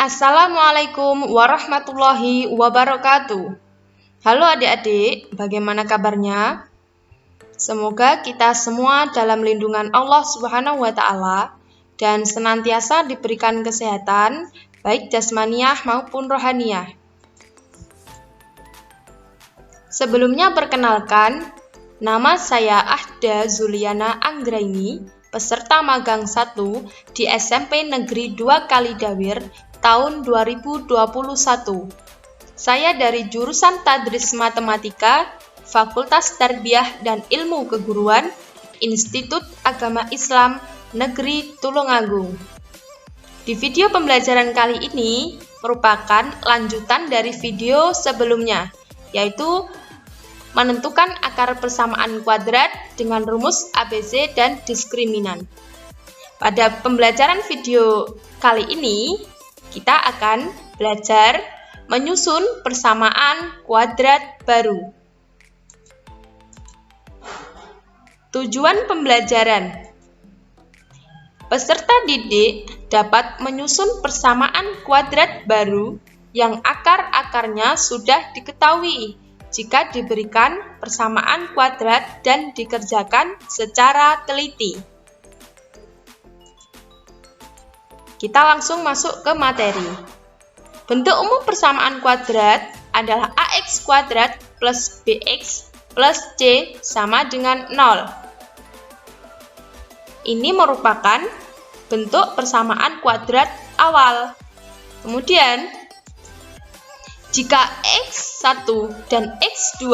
Assalamualaikum warahmatullahi wabarakatuh. Halo adik-adik, bagaimana kabarnya? Semoga kita semua dalam lindungan Allah Subhanahu wa Ta'ala dan senantiasa diberikan kesehatan, baik jasmaniah maupun rohaniah. Sebelumnya perkenalkan, nama saya Ahda Zuliana Anggraini, peserta magang 1 di SMP Negeri 2 Kalidawir tahun 2021. Saya dari jurusan Tadris Matematika, Fakultas Tarbiyah dan Ilmu Keguruan, Institut Agama Islam Negeri Tulungagung. Di video pembelajaran kali ini merupakan lanjutan dari video sebelumnya, yaitu menentukan akar persamaan kuadrat dengan rumus ABC dan diskriminan. Pada pembelajaran video kali ini, kita akan belajar menyusun persamaan kuadrat baru. Tujuan pembelajaran: peserta didik dapat menyusun persamaan kuadrat baru yang akar-akarnya sudah diketahui jika diberikan persamaan kuadrat dan dikerjakan secara teliti. Kita langsung masuk ke materi. Bentuk umum persamaan kuadrat adalah AX kuadrat plus BX plus C sama dengan 0. Ini merupakan bentuk persamaan kuadrat awal. Kemudian, jika X1 dan X2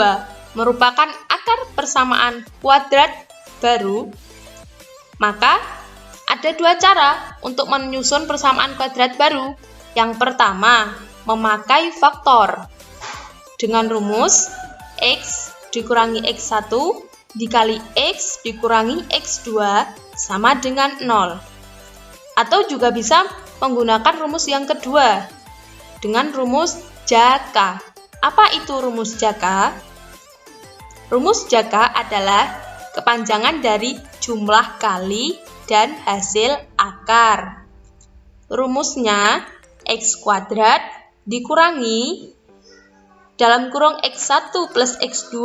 merupakan akar persamaan kuadrat baru, maka ada dua cara untuk menyusun persamaan kuadrat baru. Yang pertama, memakai faktor. Dengan rumus X dikurangi X1 dikali X dikurangi X2 sama dengan 0. Atau juga bisa menggunakan rumus yang kedua, dengan rumus jaka. Apa itu rumus jaka? Rumus jaka adalah kepanjangan dari jumlah kali dan hasil akar. Rumusnya X kuadrat dikurangi dalam kurung X1 plus X2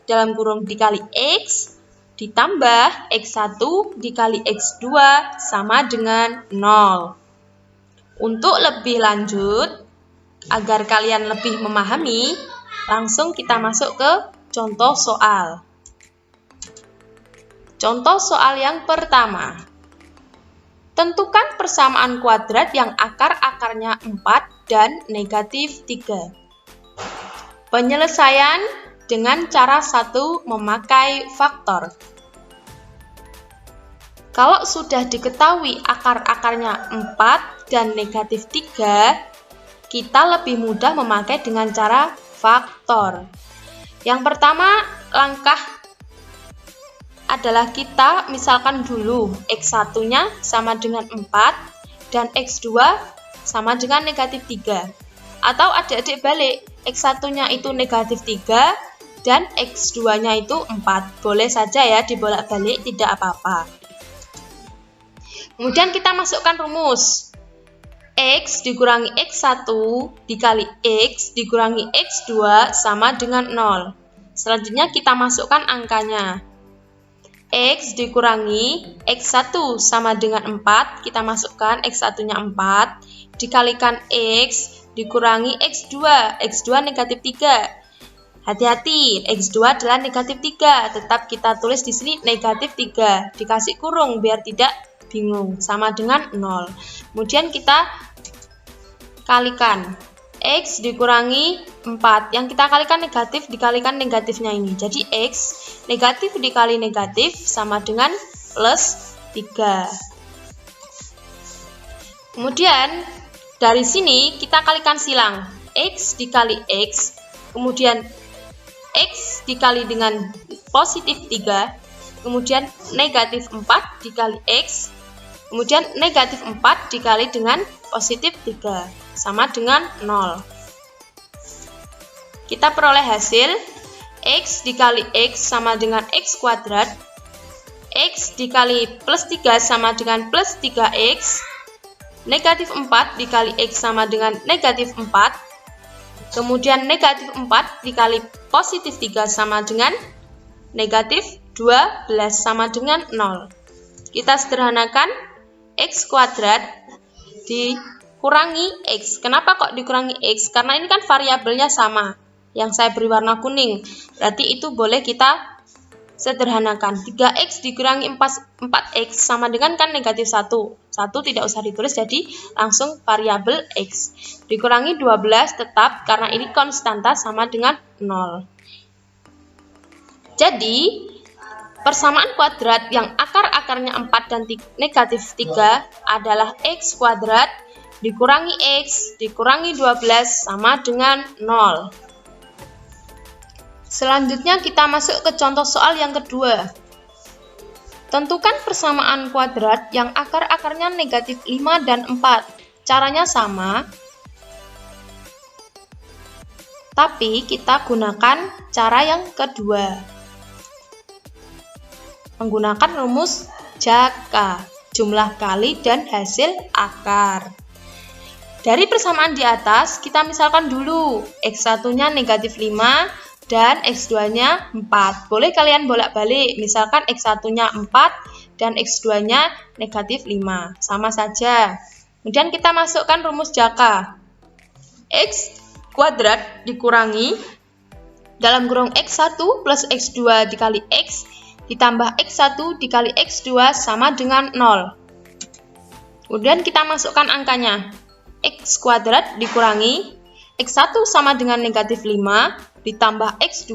dalam kurung dikali X ditambah X1 dikali X2 sama dengan 0. Untuk lebih lanjut, agar kalian lebih memahami, langsung kita masuk ke contoh soal. Contoh soal yang pertama. Tentukan persamaan kuadrat yang akar-akarnya 4 dan negatif 3. Penyelesaian dengan cara 1 memakai faktor. Kalau sudah diketahui akar-akarnya 4 dan negatif 3, kita lebih mudah memakai dengan cara faktor. Yang pertama, langkah adalah kita misalkan dulu X1-nya sama dengan 4 dan X2 sama dengan negatif 3. Atau adik-adik balik, X1-nya itu negatif 3 dan X2-nya itu 4. Boleh saja ya dibolak-balik, tidak apa-apa. Kemudian kita masukkan rumus. X dikurangi X1 dikali X dikurangi X2 sama dengan 0. Selanjutnya kita masukkan angkanya. X dikurangi X1 sama dengan 4, kita masukkan X1-nya 4, dikalikan X dikurangi X2, X2 negatif 3. Hati-hati, X2 adalah negatif 3, tetap kita tulis di sini negatif 3, dikasih kurung biar tidak bingung, sama dengan 0. Kemudian kita kalikan. X dikurangi 4, yang kita kalikan negatif dikalikan negatifnya ini. Jadi X negatif dikali negatif sama dengan plus 3. Kemudian dari sini kita kalikan silang. X dikali X, kemudian X dikali dengan positif 3, kemudian negatif 4 dikali X, kemudian negatif 4 dikali dengan positif 3. Sama dengan 0. Kita peroleh hasil X dikali X sama dengan X kuadrat, X dikali plus 3 sama dengan plus 3X, negatif 4 dikali X sama dengan negatif 4. Kemudian negatif 4 dikali positif 3 sama dengan negatif 12 sama dengan 0. Kita sederhanakan X kuadrat dikurangi X. Kenapa kok dikurangi X? Karena ini kan variabelnya sama. Yang saya beri warna kuning. Berarti itu boleh kita sederhanakan. 3X dikurangi 4X sama dengan kan negatif 1. 1 tidak usah ditulis, jadi langsung variabel X. Dikurangi 12 tetap karena ini konstanta sama dengan 0. Jadi, persamaan kuadrat yang akar-akarnya 4 dan negatif 3 adalah X kuadrat dikurangi X dikurangi 12 sama dengan 0. Selanjutnya kita masuk ke contoh soal yang kedua. Tentukan persamaan kuadrat yang akar-akarnya negatif 5 dan 4. Caranya sama, tapi kita gunakan cara yang kedua. Menggunakan rumus jaka, jumlah kali dan hasil akar. Dari persamaan di atas, kita misalkan dulu X1-nya negatif 5 dan X2-nya 4. Boleh kalian bolak-balik, misalkan X1-nya 4 dan X2-nya negatif 5. Sama saja. Kemudian kita masukkan rumus jaka. X kuadrat dikurangi dalam kurung X1 plus X2 dikali X ditambah X1 dikali X2 sama dengan 0. Kemudian kita masukkan angkanya. X kuadrat dikurangi X1 sama dengan negatif 5 ditambah X2,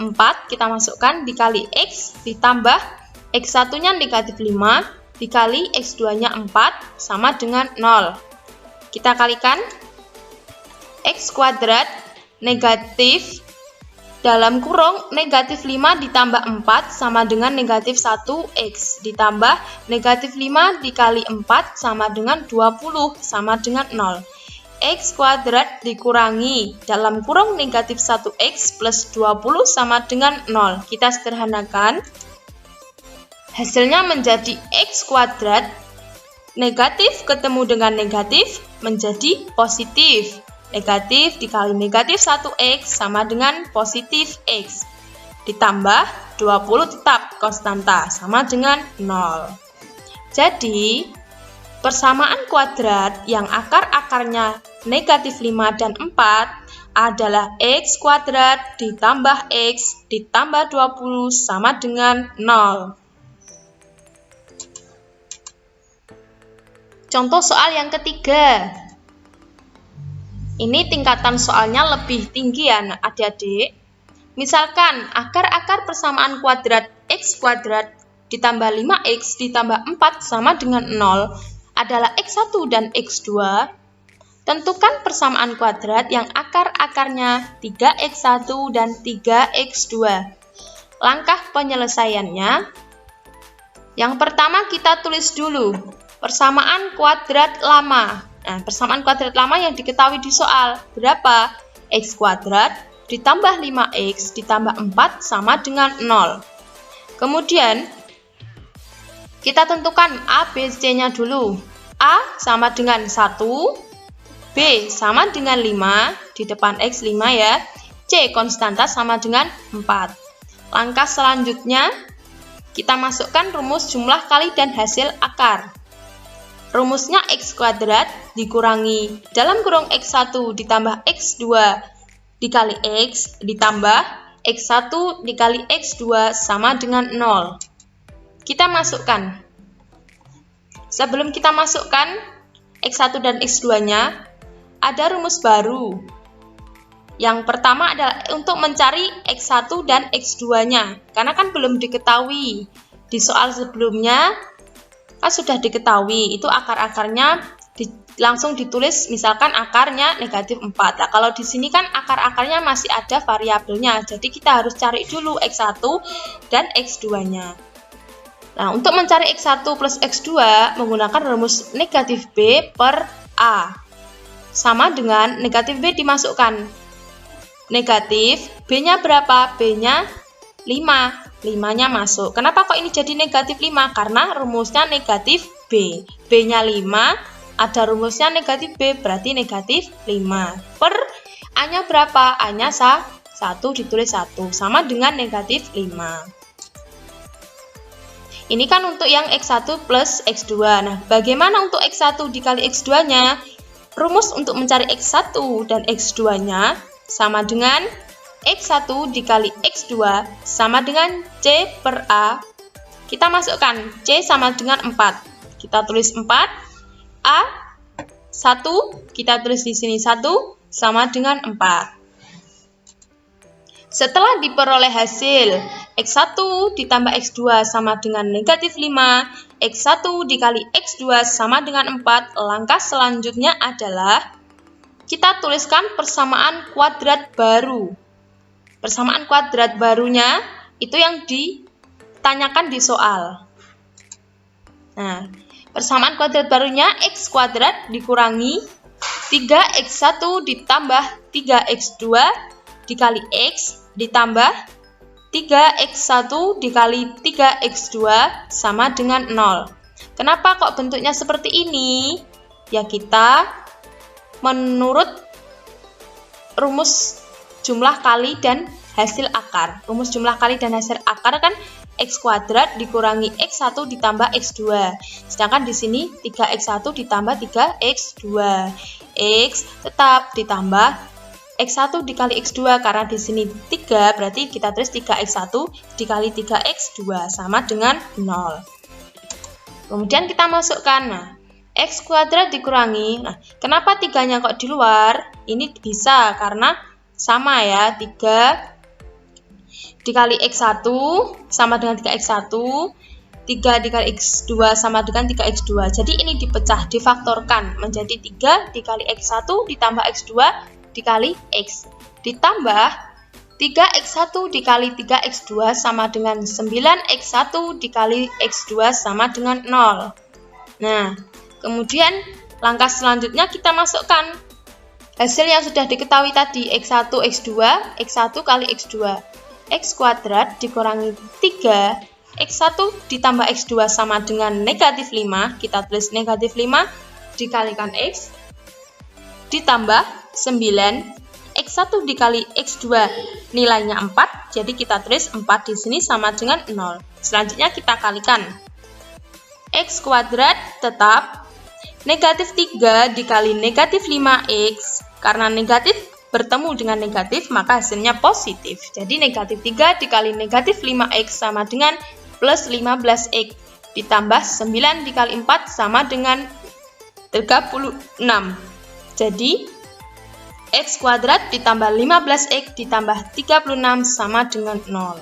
4 kita masukkan dikali X ditambah X1-nya negatif 5 dikali X2-nya 4 sama dengan 0. Kita kalikan X kuadrat negatif dalam kurung negatif 5 ditambah 4 sama dengan negatif 1X ditambah negatif 5 dikali 4 sama dengan 20 sama dengan 0. X kuadrat dikurangi dalam kurung negatif 1X plus 20 sama dengan 0. Kita sederhanakan. Hasilnya menjadi X kuadrat negatif ketemu dengan negatif menjadi positif. Negatif dikali negatif 1X sama dengan positif X. Ditambah 20 tetap konstanta sama dengan 0. Jadi, persamaan kuadrat yang akar-akarnya negatif 5 dan 4 adalah X kuadrat ditambah X ditambah 20 sama dengan 0. Contoh soal yang ketiga. Ini tingkatan soalnya lebih tinggi ya adik-adik. Misalkan akar-akar persamaan kuadrat X kuadrat ditambah 5X ditambah 4 sama dengan 0 adalah X1 dan X2. Tentukan persamaan kuadrat yang akar-akarnya 3X1 dan 3X2. Langkah penyelesaiannya. Yang pertama kita tulis dulu persamaan kuadrat lama. Nah, persamaan kuadrat lama yang diketahui di soal berapa? X kuadrat ditambah 5X ditambah 4 sama dengan 0. Kemudian kita tentukan A, B, C-nya dulu. A sama dengan 1, B sama dengan 5, di depan X 5 ya. C konstanta sama dengan 4. Langkah selanjutnya, kita masukkan rumus jumlah kali dan hasil akar. Rumusnya X kuadrat dikurangi dalam kurung X1 ditambah X2 dikali X ditambah X1 dikali X2 sama dengan 0. Kita masukkan. Sebelum kita masukkan X1 dan X2-nya, ada rumus baru. Yang pertama adalah untuk mencari X1 dan X2-nya. Karena kan belum diketahui. Di soal sebelumnya kan sudah diketahui. Itu akar-akarnya langsung ditulis misalkan akarnya negatif 4. Nah, kalau di sini kan akar-akarnya masih ada variabelnya. Jadi kita harus cari dulu X1 dan X2-nya. Nah, untuk mencari X1 plus X2 menggunakan rumus negatif B per A. Sama dengan negatif B dimasukkan. Negatif, B-nya berapa? B-nya 5. 5-nya masuk. Kenapa kok ini jadi negatif 5? Karena rumusnya negatif B. B-nya 5, ada rumusnya negatif B, berarti negatif 5. Per A-nya berapa? A-nya 1, ditulis 1, sama dengan negatif 5. Ini kan untuk yang X1 plus X2. Nah, bagaimana untuk X1 dikali X2-nya? Rumus untuk mencari X1 dan X2-nya sama dengan X1 dikali X2 sama dengan C per A. Kita masukkan C sama dengan 4. Kita tulis 4. A 1, kita tulis di sini 1 sama dengan 4. Setelah diperoleh hasil X1 ditambah X2 sama dengan negatif 5, X1 dikali X2 sama dengan 4, langkah selanjutnya adalah kita tuliskan persamaan kuadrat baru. Persamaan kuadrat barunya itu yang ditanyakan di soal. Nah, persamaan kuadrat barunya X kuadrat dikurangi 3X1 ditambah 3X2 dikali X ditambah 3X1 dikali 3X2 sama dengan 0. Kenapa kok bentuknya seperti ini? Ya, kita menurut rumus jumlah kali dan hasil akar. Rumus jumlah kali dan hasil akar kan X kuadrat dikurangi X1 ditambah X2. Sedangkan di sini 3X1 ditambah 3X2. X tetap ditambah X1 dikali X2, karena di sini 3, berarti kita tulis 3X1 dikali 3X2 sama dengan 0. Kemudian kita masukkan, nah, X kuadrat dikurangi, nah, kenapa 3-nya kok di luar? Ini bisa, karena sama ya, 3 dikali X1 sama dengan 3X1, 3 dikali X2 sama dengan 3X2. Jadi ini dipecah, difaktorkan menjadi 3 dikali X1 ditambah X2 dikali X ditambah 3X1 dikali 3X2 sama dengan 9X1 dikali X2 sama dengan 0. Nah, kemudian langkah selanjutnya kita masukkan hasil yang sudah diketahui tadi, X1, X2, X1 kali X2. X kuadrat dikurangi 3, X1 ditambah X2 sama dengan negatif 5, kita tulis negatif 5 dikalikan X ditambah 9, X1 dikali X2 nilainya 4, jadi kita tulis 4 di sini sama dengan 0. Selanjutnya kita kalikan. X kuadrat tetap negatif 3 dikali negatif 5X, karena negatif bertemu dengan negatif maka hasilnya positif. Jadi negatif 3 dikali negatif 5X sama dengan plus 15X, ditambah 9 dikali 4 sama dengan 36. Jadi X kuadrat ditambah 15X ditambah 36 sama dengan 0.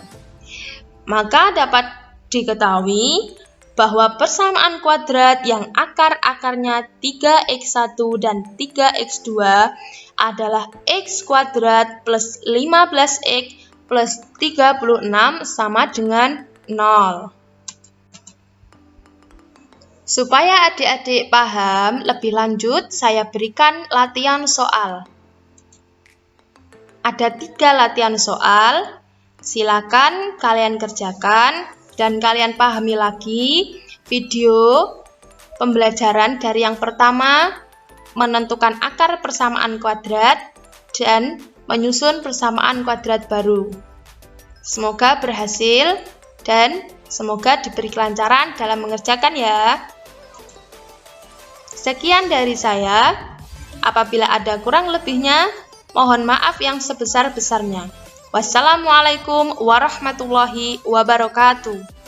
Maka dapat diketahui bahwa persamaan kuadrat yang akar-akarnya 3X1 dan 3X2 adalah X kuadrat plus 15X plus 36 sama dengan 0. Supaya adik-adik paham lebih lanjut, saya berikan latihan soal. Ada 3 latihan soal, silakan kalian kerjakan dan kalian pahami lagi video pembelajaran dari yang pertama, menentukan akar persamaan kuadrat dan menyusun persamaan kuadrat baru. Semoga berhasil dan semoga diberi kelancaran dalam mengerjakan ya. Sekian dari saya, apabila ada kurang lebihnya, mohon maaf yang sebesar-besarnya. Wassalamualaikum warahmatullahi wabarakatuh.